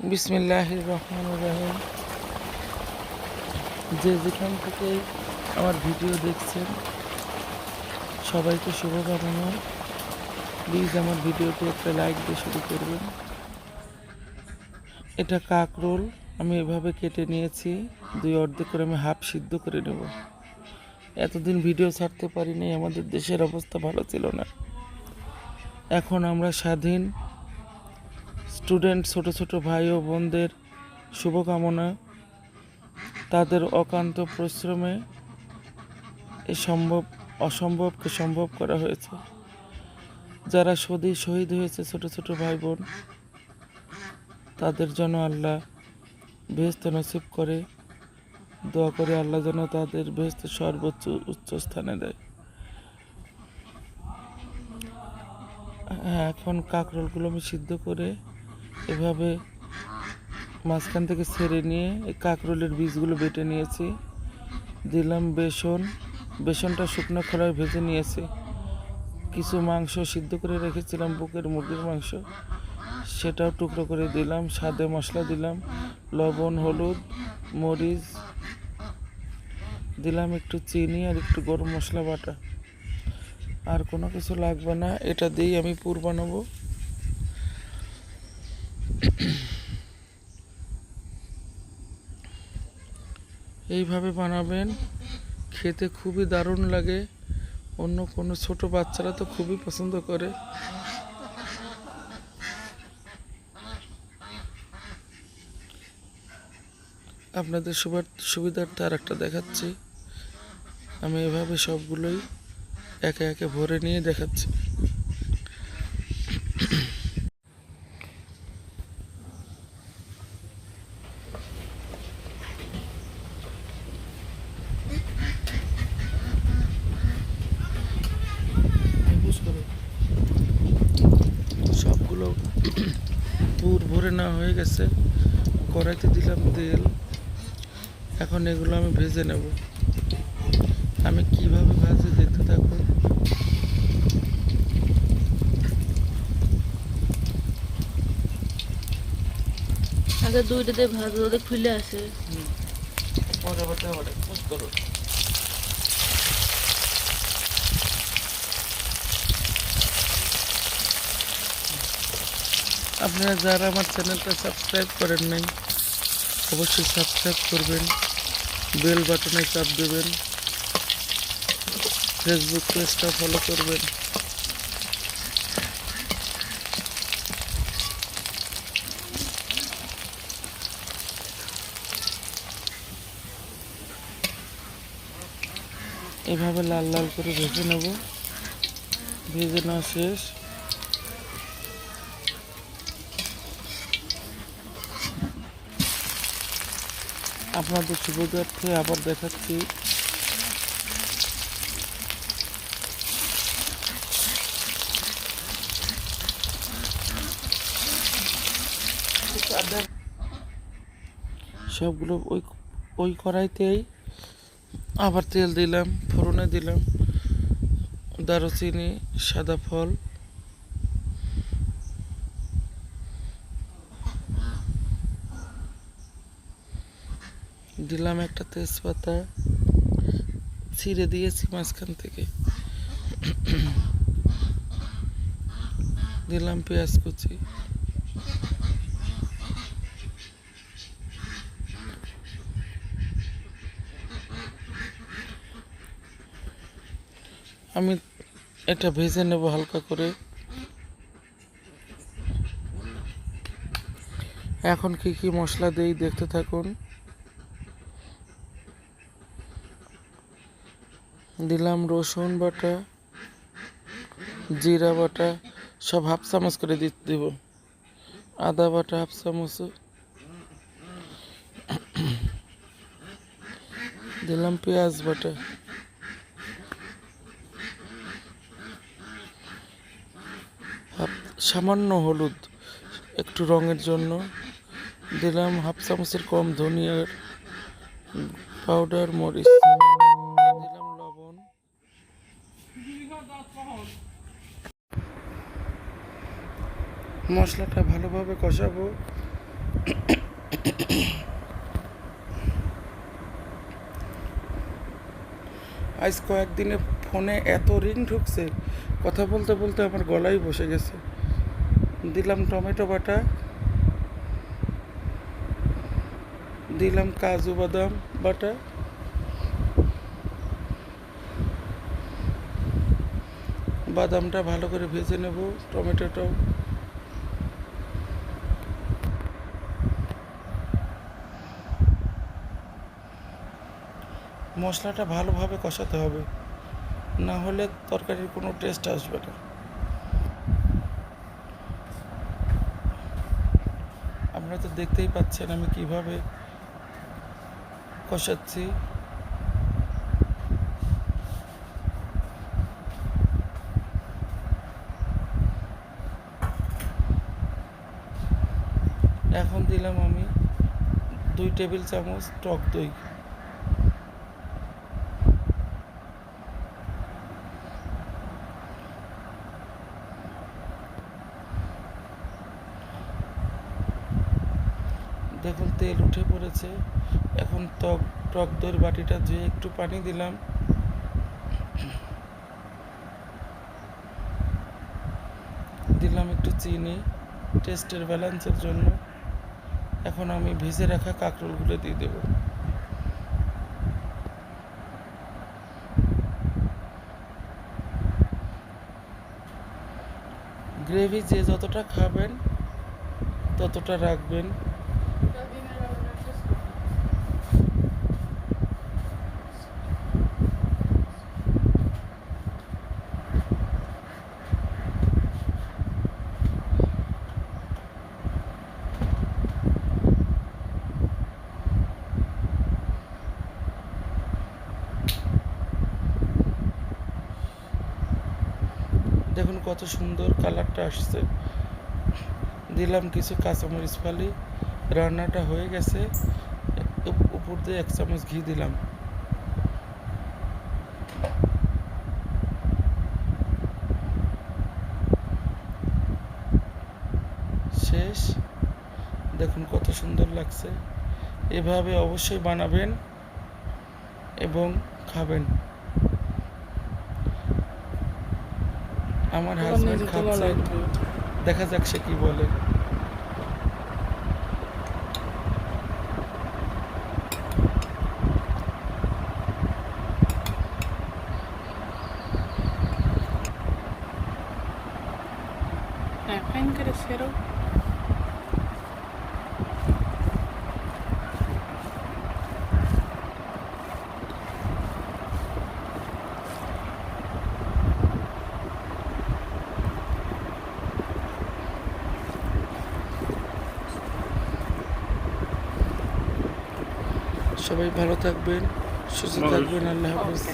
বিসমিল্লাহির রহমানির রহিম। যে যেখান থেকে আমার ভিডিও দেখছেন সবাইকে শুভকামনা। প্লিজ আমার ভিডিওতে একটা লাইক দিয়ে শুরু করবেন। এটা কাকরোল আমি এভাবে কেটে নিয়েছি, দুই অর্ধেক করে আমি হাফ সিদ্ধ করে নেব। এতদিন ভিডিও ছাড়তে পারিনি, আমাদের দেশের অবস্থা ভালো ছিল না। এখন আমরা স্বাধীন স্টুডেন্ট, ছোট ছোট ভাই ও বোনদের শুভকামনা। তাদের অক্লান্ত পরিশ্রমে এ অসম্ভবকে সম্ভব করা হয়েছে। যারা শহীদ হয়েছে ছোট ছোট ভাই বোন, তাদের জন্য আল্লাহ বেহেশত নসিব করে। দোয়া করে আল্লাহ যেন তাদের বেহেশতের সর্বোচ্চ উচ্চ স্থানে দেয়। এখন কাঁকরোলগুলো আমি সিদ্ধ করে এভাবে মাঝখান থেকে ছেড়ে নিয়ে এই কাঁকরোলের বীজগুলো বেটে নিয়েছি। দিলাম বেসনটা শুকনো খোলায় ভেজে নিয়েছি। কিছু মাংস সিদ্ধ করে রেখেছিলাম, বুকের মুরগির মাংস, সেটাও টুকরো করে দিলাম। স্বাদে মশলা দিলাম, লবণ, হলুদ, মরিচ দিলাম, একটু চিনি আর একটু গরম মশলা বাটা। আর কোনো কিছু লাগবে না, এটা দিয়েই আমি পুর বানাবো। এইভাবে বানাবেন, খেতে খুবই দারুণ লাগে। অন্য কোনো ছোট বাচ্চারা তো খুবই পছন্দ করে। আপনাদের সুবিধার্থে আর একটা দেখাচ্ছি। আমি এভাবে সবগুলোই একে একে ভরে নিয়ে দেখাচ্ছি। সবগুলো পুর ভরে নেওয়া হয়ে গেছে। কড়াইতে দিলাম তেল। এখন এগুলো আমি ভেজে নেব। আমি কিভাবে ভাজি দেখতে থাকুন। আগে দুইটাতে ভাজা ওদের খুলে আসে। আপনারা যারা আমার চ্যানেলটা সাবস্ক্রাইব করেন নাই, অবশ্যই সাবস্ক্রাইব করবেন, বেল বাটনে চাপ দেবেন, ফেসবুক পেজটা ফলো করবেন। এভাবে লাল লাল করে ভেজে নেব। ভেজে নেওয়া শেষ। আপনাদের সুবিধার্থে আবার দেখাচ্ছি। সবগুলো ওই কড়াইতেই আবার তেল দিলাম, ফোড়নে দিলাম দারুচিনি, সাদা ফল, দিলাম একটা তেজপাতা ছিঁড়ে দিয়েছি মাঝখান থেকে, দিলাম পেঁয়াজ কুচি, আমি এটা ভেজে নেব হালকা করে। এখন কি কি মশলা দেই দেখতে থাকুন। দিলাম রসুন বাটা, জিরা বাটা সব হাফ চামচ করে দেব, আদা বাটা হাফ চামচ, দিলাম পেঁয়াজ বাটা, সামান্য হলুদ একটু রঙের জন্য, দিলাম হাফ চামচের কম ধনিয়ার পাউডার, মরিচ, দিলাম লবণ। মশলাটা ভালোভাবে কষাবো। আজ কয়েকদিনে ফোনে এত রিং ঢুকছে, কথা বলতে বলতে আমার গলায় বসে গেছে। দিলাম টমেটো বাটা, দিলাম কাজু বাদাম বাটা, বাদামটা ভালো করে ভেজে নেব, টমেটোটাও। মশলাটা ভালোভাবে কষাতে হবে, না হলে তরকারির কোনো টেস্ট আসবে না। আপনারা তো দেখতেই পাচ্ছেন আমি কিভাবে কষাচ্ছি। এখন দিলাম আমি 2 টেবিল চামচ টক দই। দেখুন তেল উঠে পড়েছে। এখন টক দইয়ের বাটিটা ধুয়ে একটু পানি দিলাম। দিলাম একটু চিনি টেস্টের ব্যালেন্সের জন্য। এখন আমি ভেজে রাখা কাঁকরোলগুলো দিয়ে দেব। গ্রেভি যে যতটা খাবেন ততটা রাখবেন। দেখুন কত সুন্দর কালারটা আসছে। দিলাম কিছু কাঁচামরিচ ফালি। রান্নাটা হয়ে গেছে। উপর দিয়ে 1 চামচ ঘি দিলাম। শেষ। দেখুন কত সুন্দর লাগছে। এভাবে অবশ্যই বানাবেন এবং খাবেন। আমার হাজবেন্ড খাচ্ছে, দেখা যাক সে কি বলে। Fijn crescero. সবাই ভালো থাকবেন, সুস্থ থাকবেন। আল্লাহ হাফেজ।